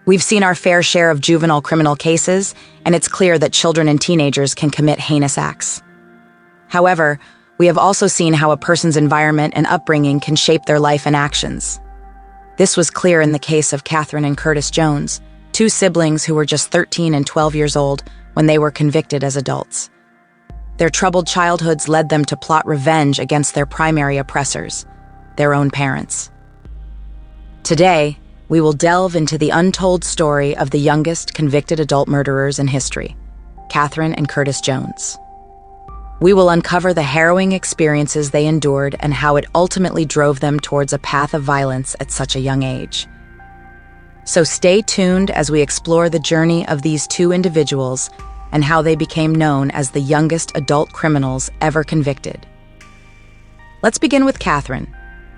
We've seen our fair share of juvenile criminal cases, and it's clear that children and teenagers can commit heinous acts. However, we have also seen how a person's environment and upbringing can shape their life and actions. This was clear in the case of Catherine and Curtis Jones, two siblings who were just 13 and 12 years old when they were convicted as adults. Their troubled childhoods led them to plot revenge against their primary oppressors, their own parents. Today, we will delve into the untold story of the youngest convicted adult murderers in history, Catherine and Curtis Jones. We will uncover the harrowing experiences they endured and how it ultimately drove them towards a path of violence at such a young age. So stay tuned as we explore the journey of these two individuals and how they became known as the youngest adult criminals ever convicted. Let's begin with Catherine,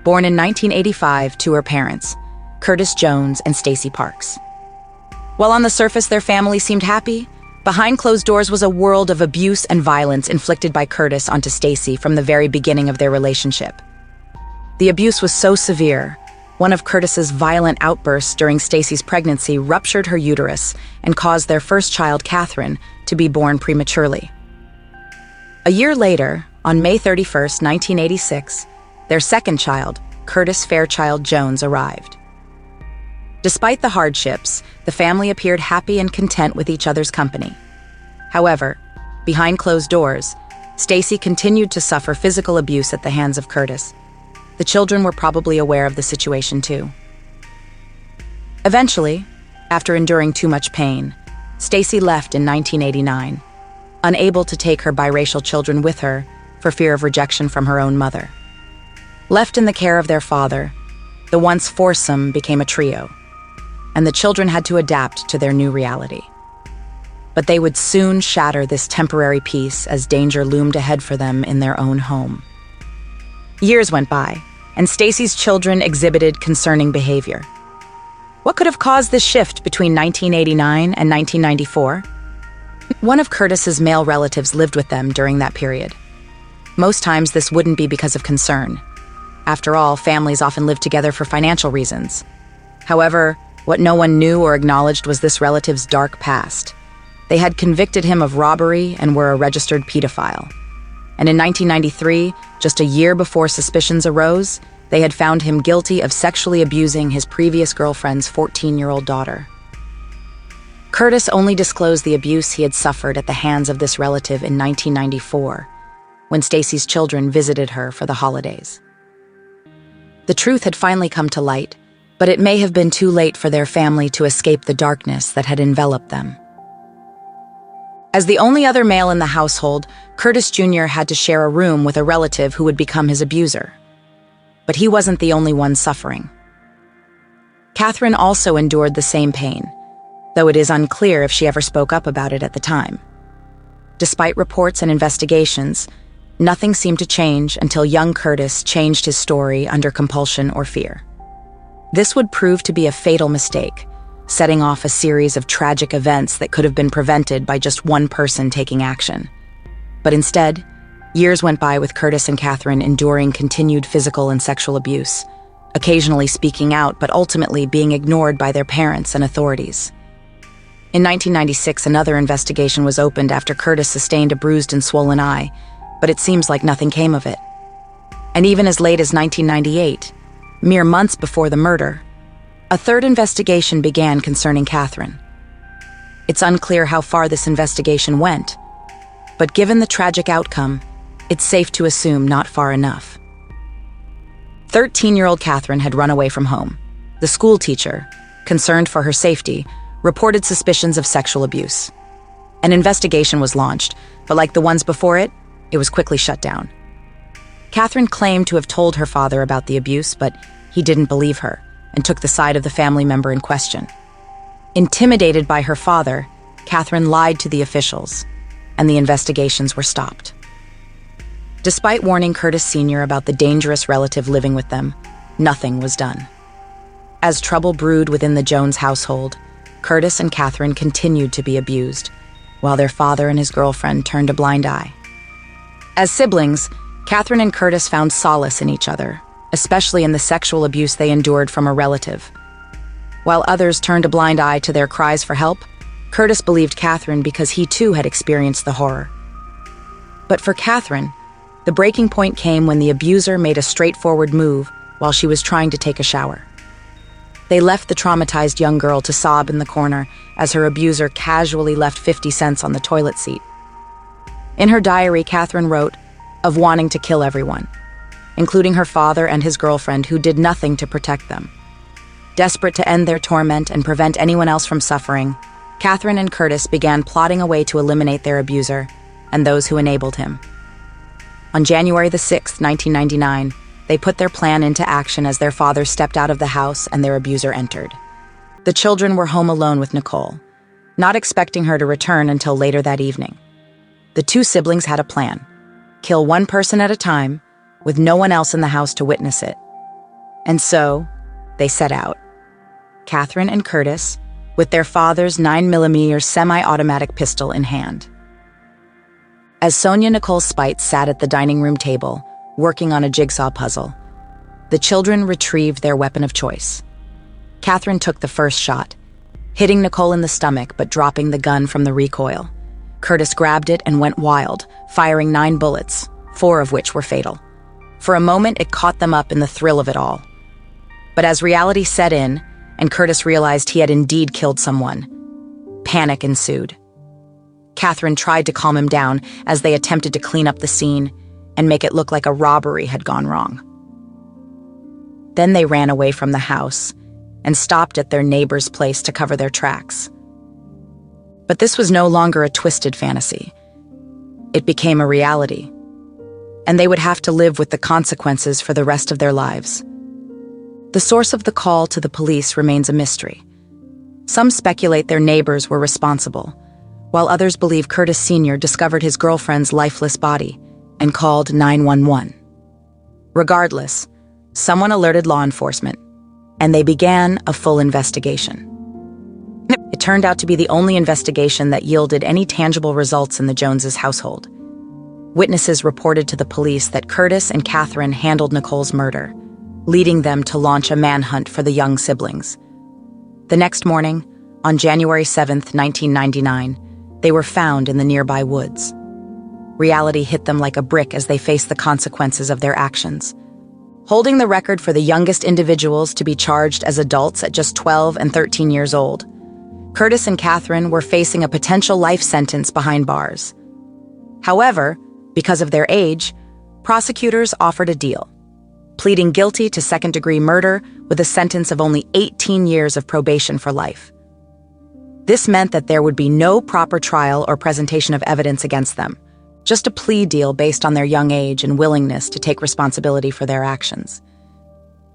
born in 1985 to her parents, Curtis Jones and Stacy Parks. While on the surface their family seemed happy, behind closed doors was a world of abuse and violence inflicted by Curtis onto Stacy from the very beginning of their relationship. The abuse was so severe, one of Curtis's violent outbursts during Stacy's pregnancy ruptured her uterus and caused their first child, Catherine, to be born prematurely. A year later, on May 31, 1986, their second child, Curtis Fairchild Jones, arrived. Despite the hardships, the family appeared happy and content with each other's company. However, behind closed doors, Stacy continued to suffer physical abuse at the hands of Curtis. The children were probably aware of the situation too. Eventually, after enduring too much pain, Stacy left in 1989, unable to take her biracial children with her for fear of rejection from her own mother. Left in the care of their father, the once foursome became a trio, and the children had to adapt to their new reality. But they would soon shatter this temporary peace as danger loomed ahead for them in their own home. Years went by, and Stacy's children exhibited concerning behavior. What could have caused this shift between 1989 and 1994? One of Curtis's male relatives lived with them during that period. Most times this wouldn't be because of concern. After all, families often live together for financial reasons. However, what no one knew or acknowledged was this relative's dark past. They had convicted him of robbery and were a registered pedophile. And in 1993, just a year before suspicions arose, they had found him guilty of sexually abusing his previous girlfriend's 14-year-old daughter. Curtis only disclosed the abuse he had suffered at the hands of this relative in 1994, when Stacy's children visited her for the holidays. The truth had finally come to light, but it may have been too late for their family to escape the darkness that had enveloped them. As the only other male in the household, Curtis Jr. had to share a room with a relative who would become his abuser. But he wasn't the only one suffering. Catherine also endured the same pain, though it is unclear if she ever spoke up about it at the time. Despite reports and investigations, nothing seemed to change until young Curtis changed his story under compulsion or fear. This would prove to be a fatal mistake, setting off a series of tragic events that could have been prevented by just one person taking action. But instead, years went by with Curtis and Catherine enduring continued physical and sexual abuse, occasionally speaking out but ultimately being ignored by their parents and authorities. In 1996, another investigation was opened after Curtis sustained a bruised and swollen eye, but it seems like nothing came of it. And even as late as 1998, mere months before the murder, a third investigation began concerning Catherine. It's unclear how far this investigation went, but given the tragic outcome, it's safe to assume not far enough. 13-year-old Catherine had run away from home. The school teacher, concerned for her safety, reported suspicions of sexual abuse. An investigation was launched, but like the ones before it, it was quickly shut down. Catherine claimed to have told her father about the abuse, but he didn't believe her and took the side of the family member in question. Intimidated by her father, Catherine lied to the officials, and the investigations were stopped. Despite warning Curtis Sr. about the dangerous relative living with them, nothing was done. As trouble brewed within the Jones household, Curtis and Catherine continued to be abused, while their father and his girlfriend turned a blind eye. As siblings, Catherine and Curtis found solace in each other, especially in the sexual abuse they endured from a relative. While others turned a blind eye to their cries for help, Curtis believed Catherine because he too had experienced the horror. But for Catherine, the breaking point came when the abuser made a straightforward move while she was trying to take a shower. They left the traumatized young girl to sob in the corner as her abuser casually left 50 cents on the toilet seat. In her diary, Catherine wrote of wanting to kill everyone, including her father and his girlfriend who did nothing to protect them. Desperate to end their torment and prevent anyone else from suffering, Catherine and Curtis began plotting a way to eliminate their abuser and those who enabled him. On January the 6th, 1999, they put their plan into action as their father stepped out of the house and their abuser entered. The children were home alone with Nicole, not expecting her to return until later that evening. The two siblings had a plan: kill one person at a time, with no one else in the house to witness it. And so, they set out. Catherine and Curtis, with their father's 9mm semi-automatic pistol in hand. As Sonia Nicole Spites sat at the dining room table, working on a jigsaw puzzle, the children retrieved their weapon of choice. Catherine took the first shot, hitting Nicole in the stomach but dropping the gun from the recoil. Curtis grabbed it and went wild, firing 9 bullets, 4 of which were fatal. For a moment, it caught them up in the thrill of it all. But as reality set in, and Curtis realized he had indeed killed someone, panic ensued. Catherine tried to calm him down as they attempted to clean up the scene and make it look like a robbery had gone wrong. Then they ran away from the house and stopped at their neighbor's place to cover their tracks. But this was no longer a twisted fantasy. It became a reality, and they would have to live with the consequences for the rest of their lives. The source of the call to the police remains a mystery. Some speculate their neighbors were responsible, while others believe Curtis Sr. discovered his girlfriend's lifeless body and called 911. Regardless, someone alerted law enforcement, and they began a full investigation. It turned out to be the only investigation that yielded any tangible results in the Joneses' household. Witnesses reported to the police that Curtis and Catherine handled Nicole's murder, leading them to launch a manhunt for the young siblings. The next morning, on January 7th, 1999, they were found in the nearby woods. Reality hit them like a brick as they faced the consequences of their actions. Holding the record for the youngest individuals to be charged as adults at just 12 and 13 years old, Curtis and Catherine were facing a potential life sentence behind bars. However, because of their age, prosecutors offered a deal, pleading guilty to second-degree murder with a sentence of only 18 years of probation for life. This meant that there would be no proper trial or presentation of evidence against them, just a plea deal based on their young age and willingness to take responsibility for their actions.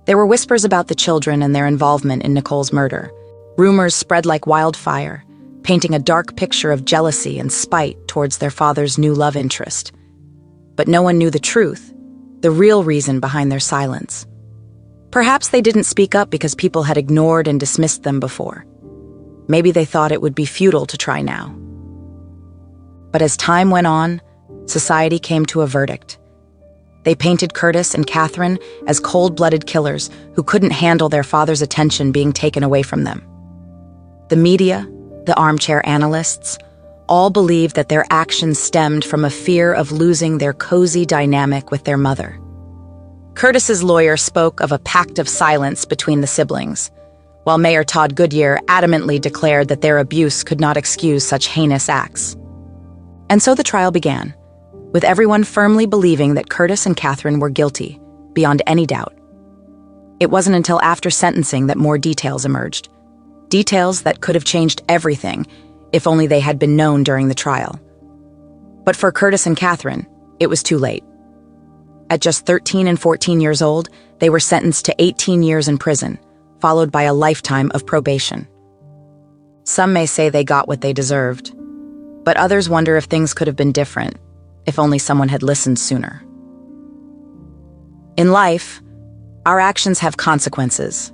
There were whispers about the children and their involvement in Nicole's murder. Rumors spread like wildfire, painting a dark picture of jealousy and spite towards their father's new love interest. But no one knew the truth, the real reason behind their silence. Perhaps they didn't speak up because people had ignored and dismissed them before. Maybe they thought it would be futile to try now. But as time went on, society came to a verdict. They painted Curtis and Catherine as cold-blooded killers who couldn't handle their father's attention being taken away from them. The media, the armchair analysts, all believed that their actions stemmed from a fear of losing their cozy dynamic with their mother. Curtis's lawyer spoke of a pact of silence between the siblings, while Mayor Todd Goodyear adamantly declared that their abuse could not excuse such heinous acts. And so the trial began, with everyone firmly believing that Curtis and Catherine were guilty, beyond any doubt. It wasn't until after sentencing that more details emerged. Details that could have changed everything if only they had been known during the trial. But for Curtis and Catherine, it was too late. At just 13 and 14 years old, they were sentenced to 18 years in prison, followed by a lifetime of probation. Some may say they got what they deserved, but others wonder if things could have been different, if only someone had listened sooner. In life, our actions have consequences.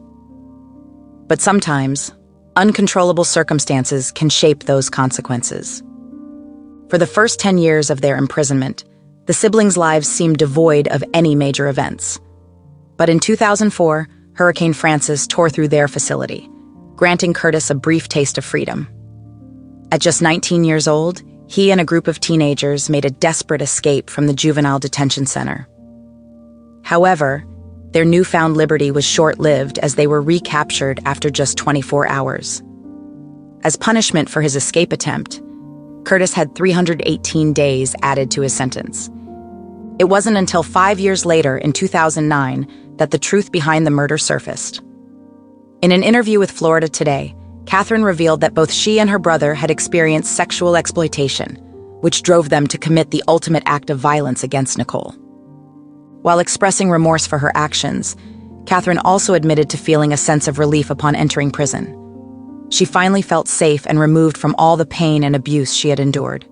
But sometimes, uncontrollable circumstances can shape those consequences. For the first 10 years of their imprisonment, the siblings' lives seemed devoid of any major events. But in 2004, Hurricane Frances tore through their facility, granting Curtis a brief taste of freedom. At just 19 years old, he and a group of teenagers made a desperate escape from the Juvenile detention center. However, their newfound liberty was short-lived as they were recaptured after just 24 hours. As punishment for his escape attempt, Curtis had 318 days added to his sentence. It wasn't until 5 years later, in 2009, that the truth behind the murder surfaced. In an interview with Florida Today, Catherine revealed that both she and her brother had experienced sexual exploitation, which drove them to commit the ultimate act of violence against Nicole. While expressing remorse for her actions, Catherine also admitted to feeling a sense of relief upon entering prison. She finally felt safe and removed from all the pain and abuse she had endured.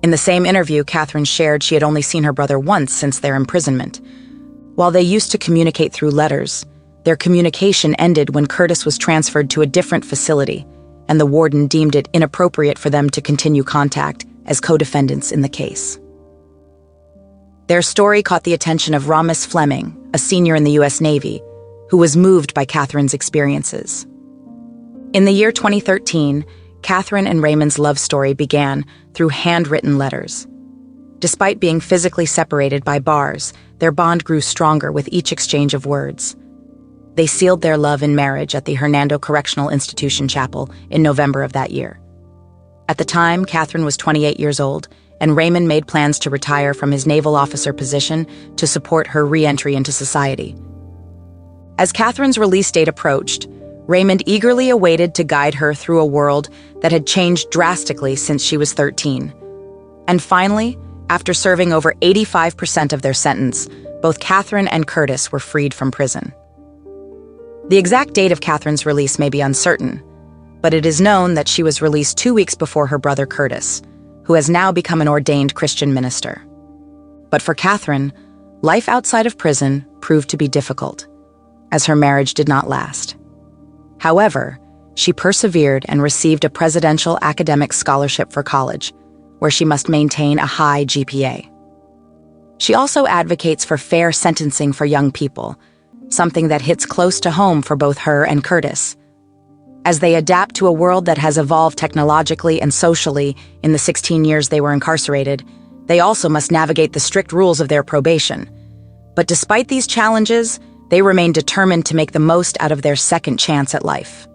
In the same interview, Catherine shared she had only seen her brother once since their imprisonment. While they used to communicate through letters, their communication ended when Curtis was transferred to a different facility, and the warden deemed it inappropriate for them to continue contact as co-defendants in the case. Their story caught the attention of Ramos Fleming, a senior in the U.S. Navy, who was moved by Catherine's experiences. In the year 2013, Catherine and Raymond's love story began through handwritten letters. Despite being physically separated by bars, their bond grew stronger with each exchange of words. They sealed their love in marriage at the Hernando Correctional Institution Chapel in November of that year. At the time, Catherine was 28 years old, and Raymond made plans to retire from his naval officer position to support her re-entry into society. As Catherine's release date approached, Raymond eagerly awaited to guide her through a world that had changed drastically since she was 13. And finally, after serving over 85% of their sentence, both Catherine and Curtis were freed from prison. The exact date of Catherine's release may be uncertain, but it is known that she was released 2 weeks before her brother Curtis, who has now become an ordained Christian minister. But for Catherine, life outside of prison proved to be difficult, as her marriage did not last. However, she persevered and received a presidential academic scholarship for college, where she must maintain a high GPA. She also advocates for fair sentencing for young people, something that hits close to home for both her and Curtis. As they adapt to a world that has evolved technologically and socially in the 16 years they were incarcerated, they also must navigate the strict rules of their probation. But despite these challenges, they remain determined to make the most out of their second chance at life.